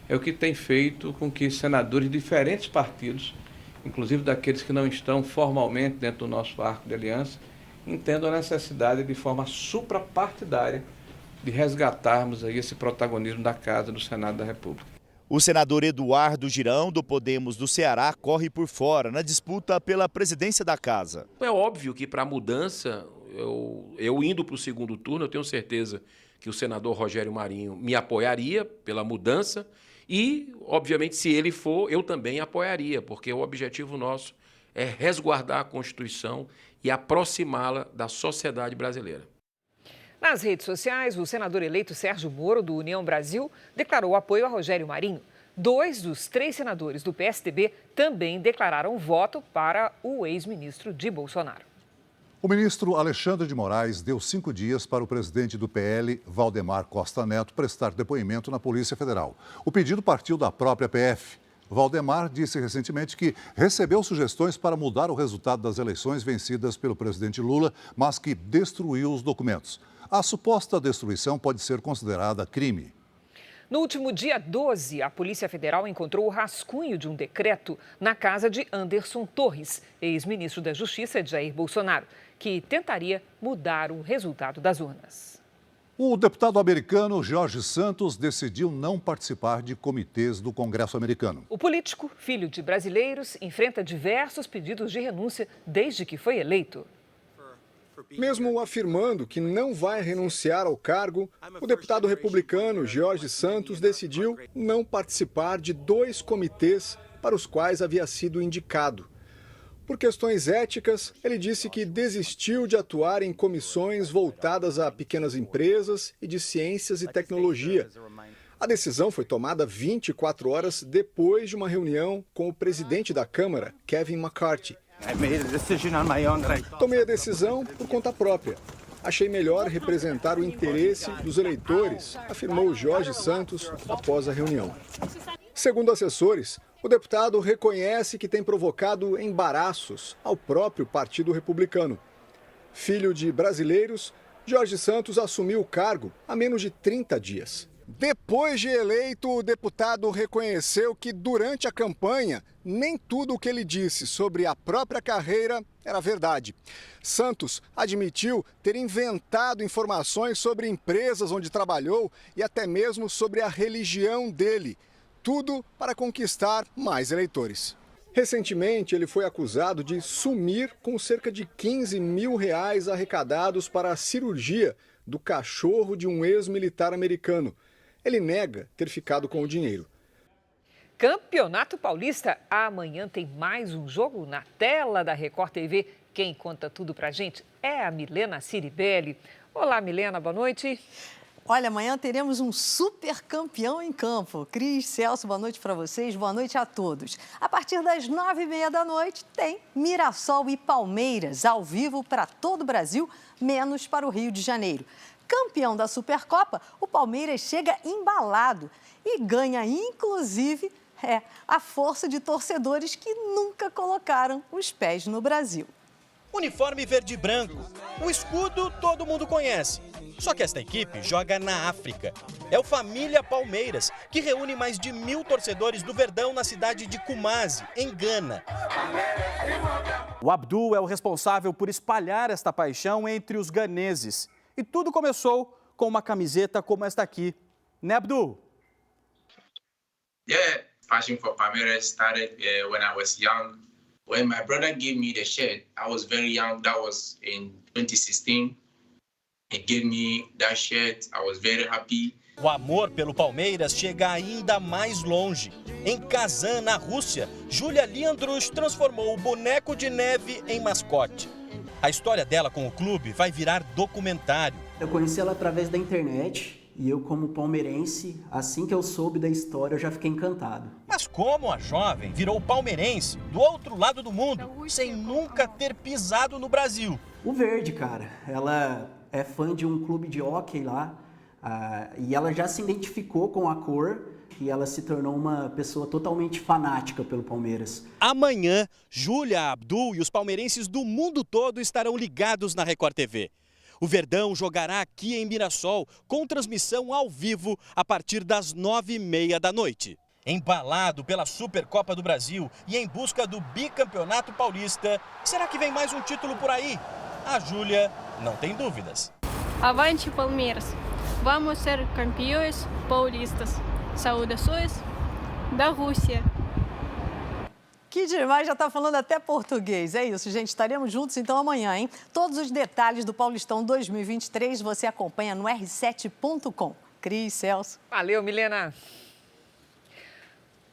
Speaker 6: é o que tem feito com que senadores de diferentes partidos, inclusive daqueles que não estão formalmente dentro do nosso arco de aliança, entendam a necessidade de forma suprapartidária de resgatarmos aí esse protagonismo da Casa do Senado da República.
Speaker 8: O senador Eduardo Girão, do Podemos do Ceará, corre por fora na disputa pela presidência da Casa.
Speaker 7: É óbvio que para a mudança, eu indo para o segundo turno, eu tenho certeza que o senador Rogério Marinho me apoiaria pela mudança e, obviamente, se ele for, eu também apoiaria, porque o objetivo nosso é resguardar a Constituição e aproximá-la da sociedade brasileira.
Speaker 3: Nas redes sociais, o senador eleito Sérgio Moro, do União Brasil, declarou apoio a Rogério Marinho. 2 dos 3 senadores do PSDB também declararam voto para o ex-ministro de Bolsonaro.
Speaker 2: O ministro Alexandre de Moraes deu 5 dias para o presidente do PL, Valdemar Costa Neto, prestar depoimento na Polícia Federal. O pedido partiu da própria PF. Valdemar disse recentemente que recebeu sugestões para mudar o resultado das eleições vencidas pelo presidente Lula, mas que destruiu os documentos. A suposta destruição pode ser considerada crime.
Speaker 3: No último dia 12, a Polícia Federal encontrou o rascunho de um decreto na casa de Anderson Torres, ex-ministro da Justiça de Jair Bolsonaro, que tentaria mudar o resultado das urnas.
Speaker 2: O deputado americano George Santos decidiu não participar de comitês do Congresso americano.
Speaker 3: O político, filho de brasileiros, enfrenta diversos pedidos de renúncia desde que foi eleito.
Speaker 9: Mesmo afirmando que não vai renunciar ao cargo, o deputado republicano George Santos decidiu não participar de 2 comitês para os quais havia sido indicado. Por questões éticas, ele disse que desistiu de atuar em comissões voltadas a pequenas empresas e de ciências e tecnologia. A decisão foi tomada 24 horas depois de uma reunião com o presidente da Câmara, Kevin McCarthy. Tomei a decisão por conta própria. Achei melhor representar o interesse dos eleitores, afirmou Jorge Santos após a reunião. Segundo assessores, o deputado reconhece que tem provocado embaraços ao próprio Partido Republicano. Filho de brasileiros, Jorge Santos assumiu o cargo há menos de 30 dias. Depois de eleito, o deputado reconheceu que durante a campanha, nem tudo o que ele disse sobre a própria carreira era verdade. Santos admitiu ter inventado informações sobre empresas onde trabalhou e até mesmo sobre a religião dele. Tudo para conquistar mais eleitores. Recentemente, ele foi acusado de sumir com cerca de R$15 mil arrecadados para a cirurgia do cachorro de um ex-militar americano. Ele nega ter ficado com o dinheiro.
Speaker 3: Campeonato Paulista, amanhã tem mais um jogo na tela da Record TV. Quem conta tudo pra gente é a Milena Ciribelli. Olá, Milena, boa noite.
Speaker 24: Olha, amanhã teremos um super campeão em campo. Cris, Celso, boa noite para vocês, boa noite a todos. A partir das 9h30 da noite tem Mirassol e Palmeiras, ao vivo para todo o Brasil, menos para o Rio de Janeiro. Campeão da Supercopa, o Palmeiras chega embalado e ganha, inclusive, a força de torcedores que nunca colocaram os pés no Brasil.
Speaker 25: Uniforme verde e branco. O escudo todo mundo conhece. Só que esta equipe joga na África. É o Família Palmeiras, que reúne mais de 1.000 torcedores do Verdão na cidade de Kumasi, em Gana.
Speaker 26: O Abdul é o responsável por espalhar esta paixão entre os ganeses. E tudo começou com uma camiseta como esta aqui. Né, Abdul?
Speaker 27: Yeah, passion for Palmeiras started when I was young. When my brother gave me the shirt, I was very young. That was in 2016. He gave me that shirt. I was very happy.
Speaker 25: O amor pelo Palmeiras chega ainda mais longe. Em Kazan, na Rússia, Júlia Leandros transformou o boneco de neve em mascote. A história dela com o clube vai virar documentário.
Speaker 28: Eu conheci ela através da internet e eu, como palmeirense, assim que eu soube da história, eu já fiquei encantado.
Speaker 25: Mas como a jovem virou palmeirense do outro lado do mundo, sem nunca ter pisado no Brasil?
Speaker 4: O Verde, cara. Ela é fã de um clube de hóquei lá e ela já se identificou com a cor e ela se tornou uma pessoa totalmente fanática pelo Palmeiras.
Speaker 25: Amanhã, Júlia, Abdul e os palmeirenses do mundo todo estarão ligados na Record TV. O Verdão jogará aqui em Mirassol com transmissão ao vivo a partir das 9h30 da noite. Embalado pela Supercopa do Brasil e em busca do bicampeonato paulista, será que vem mais um título por aí? A Júlia não tem dúvidas.
Speaker 5: Avante Palmeiras, vamos ser campeões paulistas. Saudações da Rússia.
Speaker 24: Que demais, já está falando até português. É isso, gente. Estaremos juntos então amanhã, hein? Todos os detalhes do Paulistão 2023 você acompanha no r7.com. Cris, Celso.
Speaker 3: Valeu, Milena.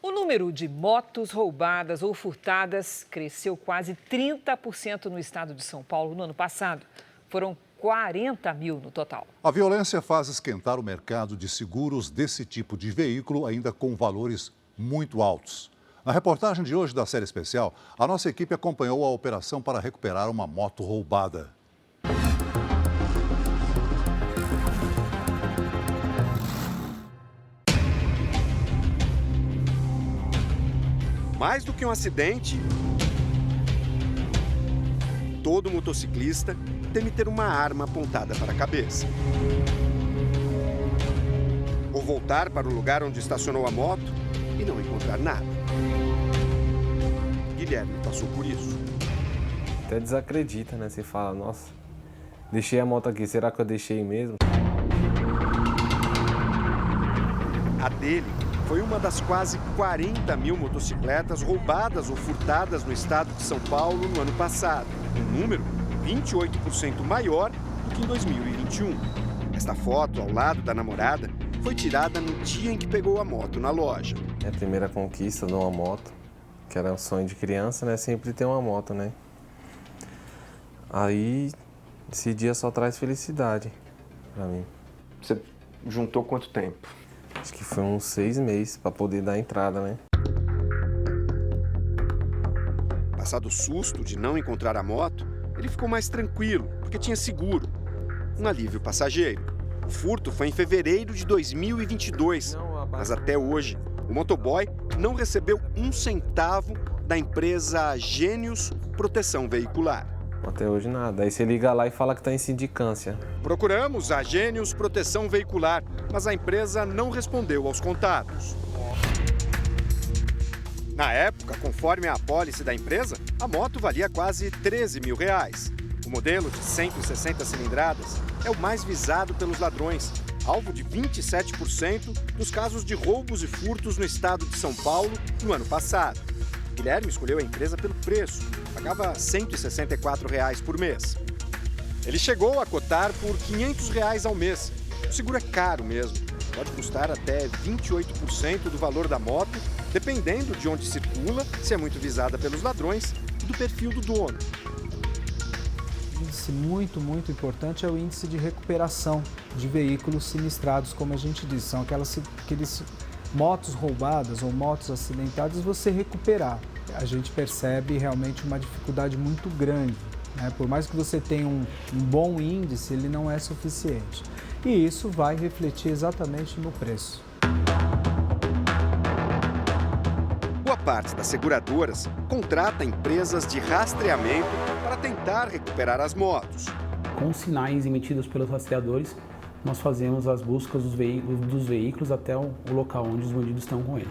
Speaker 3: O número de motos roubadas ou furtadas cresceu quase 30% no estado de São Paulo no ano passado. Foram 40 mil no total.
Speaker 2: A violência faz esquentar o mercado de seguros desse tipo de veículo, ainda com valores muito altos. Na reportagem de hoje da série especial, a nossa equipe acompanhou a operação para recuperar uma moto roubada.
Speaker 10: Mais do que um acidente, todo motociclista teme ter uma arma apontada para a cabeça. Ou voltar para o lugar onde estacionou a moto e não encontrar nada. Guilherme passou por isso.
Speaker 11: Até desacredita, né? Você fala, nossa, deixei a moto aqui, será que eu deixei mesmo?
Speaker 10: A dele foi uma das quase 40 mil motocicletas roubadas ou furtadas no estado de São Paulo no ano passado. Um número 28% maior do que em 2021. Esta foto, ao lado da namorada, foi tirada no dia em que pegou a moto na loja.
Speaker 11: É a primeira conquista de uma moto, que era um sonho de criança, né? Sempre ter uma moto, né? Aí, esse dia só traz felicidade pra mim.
Speaker 10: Você juntou quanto tempo?
Speaker 11: Acho que foi uns 6 meses para poder dar entrada, né?
Speaker 10: Passado o susto de não encontrar a moto, ele ficou mais tranquilo, porque tinha seguro. Um alívio passageiro. O furto foi em fevereiro de 2022, mas até hoje, o motoboy não recebeu um centavo da empresa Gênios Proteção Veicular.
Speaker 11: Até hoje nada. Aí você liga lá e fala que está em sindicância.
Speaker 10: Procuramos a Gênios Proteção Veicular, mas a empresa não respondeu aos contatos. Na época, conforme a apólice da empresa, a moto valia quase 13 mil reais. O modelo de 160 cilindradas é o mais visado pelos ladrões, alvo de 27% dos casos de roubos e furtos no estado de São Paulo no ano passado. Guilherme escolheu a empresa pelo preço, pagava R$ 164 por mês. Ele chegou a cotar por R$ 500 ao mês. O seguro é caro mesmo, pode custar até 28% do valor da moto, dependendo de onde circula, se é muito visada pelos ladrões e do perfil do dono.
Speaker 13: Um índice muito importante é o índice de recuperação de veículos sinistrados, como a gente disse, são aqueles motos roubadas ou motos acidentadas, você recuperar. A gente percebe realmente uma dificuldade muito grande, né? Por mais que você tenha um bom índice, ele não é suficiente. E isso vai refletir exatamente no preço.
Speaker 10: Boa parte das seguradoras contrata empresas de rastreamento para tentar recuperar as motos.
Speaker 14: Com sinais emitidos pelos rastreadores, nós fazemos as buscas dos veículos até o local onde os bandidos estão com ele.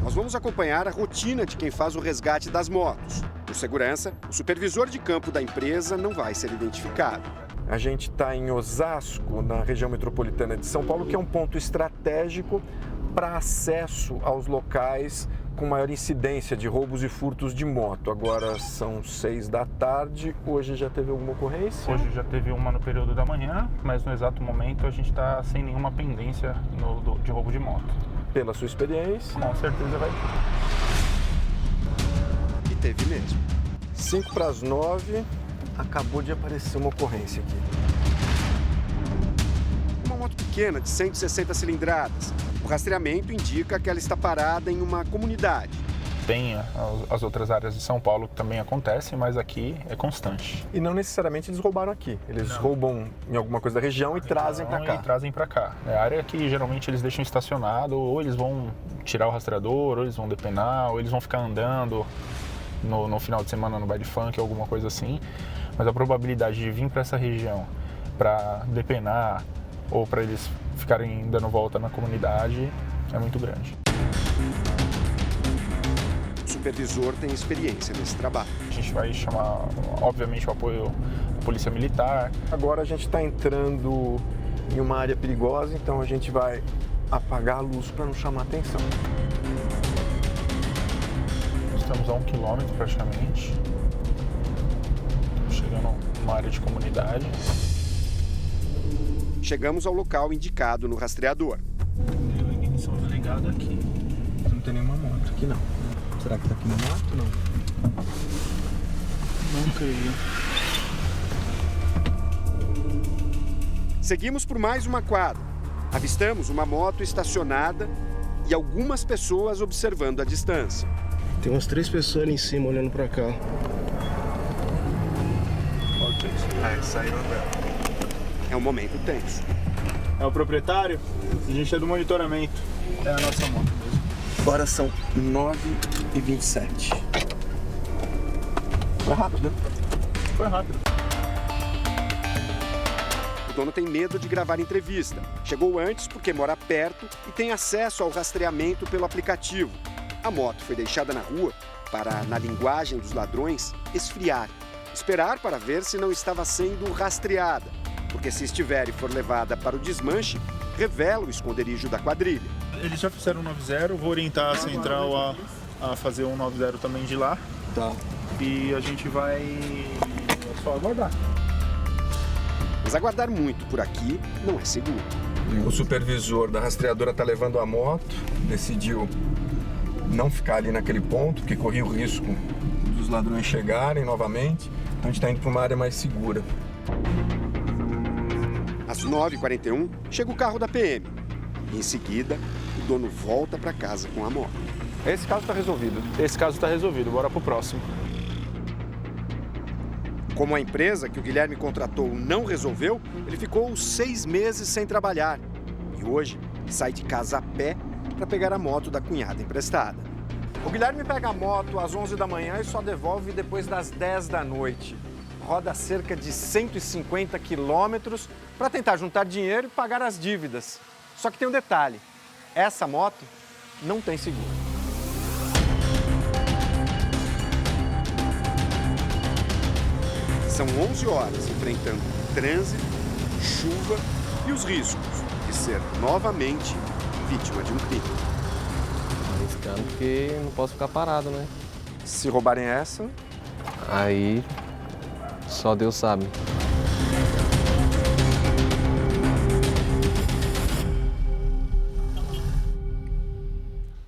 Speaker 10: Nós vamos acompanhar a rotina de quem faz o resgate das motos. Por segurança, o supervisor de campo da empresa não vai ser identificado. A gente está em Osasco, na região metropolitana de São Paulo, que é um ponto estratégico para acesso aos locais com maior incidência de roubos e furtos de moto. Agora são 6 da tarde, hoje já teve alguma ocorrência?
Speaker 15: Hoje já teve uma no período da manhã, mas no exato momento a gente está sem nenhuma pendência de roubo de moto.
Speaker 10: Pela sua experiência?
Speaker 15: Com certeza vai ter.
Speaker 10: E teve mesmo. 5 para as 9, acabou de aparecer uma ocorrência aqui. Uma moto pequena de 160 cilindradas. O rastreamento indica que ela está parada em uma comunidade.
Speaker 15: Tem as outras áreas de São Paulo que também acontecem, mas aqui é constante.
Speaker 1: E não necessariamente eles roubaram aqui. Eles roubam em alguma coisa da região e trazem para cá.
Speaker 15: E trazem para cá. É a área que geralmente eles deixam estacionado, ou eles vão tirar o rastreador, ou eles vão depenar, ou eles vão ficar andando no final de semana no baile funk, alguma coisa assim. Mas a probabilidade de vir para essa região para depenar ou para eles ficarem dando volta na comunidade é muito grande.
Speaker 10: O supervisor tem experiência nesse trabalho.
Speaker 15: A gente vai chamar, obviamente, o apoio da Polícia Militar.
Speaker 1: Agora a gente está entrando em uma área perigosa, então a gente vai apagar a luz para não chamar atenção.
Speaker 15: Estamos a 1 quilômetro praticamente. Estamos chegando numa área de comunidade.
Speaker 10: Chegamos ao local indicado no rastreador.
Speaker 15: Ignição desligada aqui.
Speaker 1: Não tem nenhuma moto aqui, não. Será que tá aqui no mato? Não.
Speaker 15: Não creio.
Speaker 10: Seguimos por mais uma quadra. Avistamos uma moto estacionada e algumas pessoas observando a distância.
Speaker 12: Tem umas 3 pessoas ali em cima olhando pra cá.
Speaker 1: Saiu dela.
Speaker 10: É um momento tenso.
Speaker 12: É o proprietário? A gente é do monitoramento. É a nossa moto mesmo.
Speaker 1: Agora são 9h27. Foi rápido, né?
Speaker 12: Foi rápido.
Speaker 10: O dono tem medo de gravar entrevista. Chegou antes porque mora perto e tem acesso ao rastreamento pelo aplicativo. A moto foi deixada na rua para, na linguagem dos ladrões, esfriar. Esperar para ver se não estava sendo rastreada. Porque se estiver e for levada para o desmanche, revela o esconderijo da quadrilha.
Speaker 12: Eles já fizeram 90, vou orientar a central a fazer um 90 também de lá.
Speaker 1: Tá.
Speaker 12: E a gente vai só aguardar.
Speaker 10: Mas aguardar muito por aqui não é seguro.
Speaker 1: O supervisor da rastreadora está levando a moto, decidiu não ficar ali naquele ponto, porque corria o risco dos ladrões chegarem novamente. Então a gente está indo para uma área mais segura.
Speaker 10: Às 9h41, chega o carro da PM. Em seguida, o dono volta para casa com a moto.
Speaker 1: Esse caso está resolvido.
Speaker 12: Esse caso está resolvido, bora pro próximo.
Speaker 10: Como a empresa que o Guilherme contratou não resolveu, ele ficou 6 meses sem trabalhar. E hoje sai de casa a pé para pegar a moto da cunhada emprestada.
Speaker 1: O Guilherme pega a moto às 11 da manhã e só devolve depois das 10 da noite. Roda cerca de 150 quilômetros para tentar juntar dinheiro e pagar as dívidas. Só que tem um detalhe, essa moto não tem seguro.
Speaker 10: São 11 horas enfrentando trânsito, chuva e os riscos de ser novamente vítima de um crime.
Speaker 11: Arriscando porque não posso ficar parado, né?
Speaker 1: Se roubarem essa...
Speaker 11: Aí, só Deus sabe.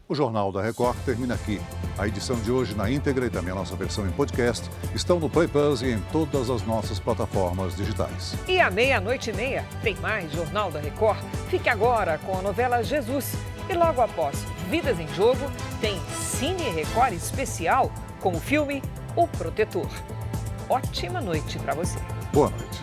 Speaker 2: O Jornal da Record termina aqui. A edição de hoje na íntegra e também a nossa versão em podcast estão no Play Plus e em todas as nossas plataformas digitais.
Speaker 3: E à 00:30 tem mais Jornal da Record. Fique agora com a novela Jesus. E logo após Vidas em Jogo, tem Cine Record especial com o filme O Protetor. Ótima noite para você.
Speaker 2: Boa noite.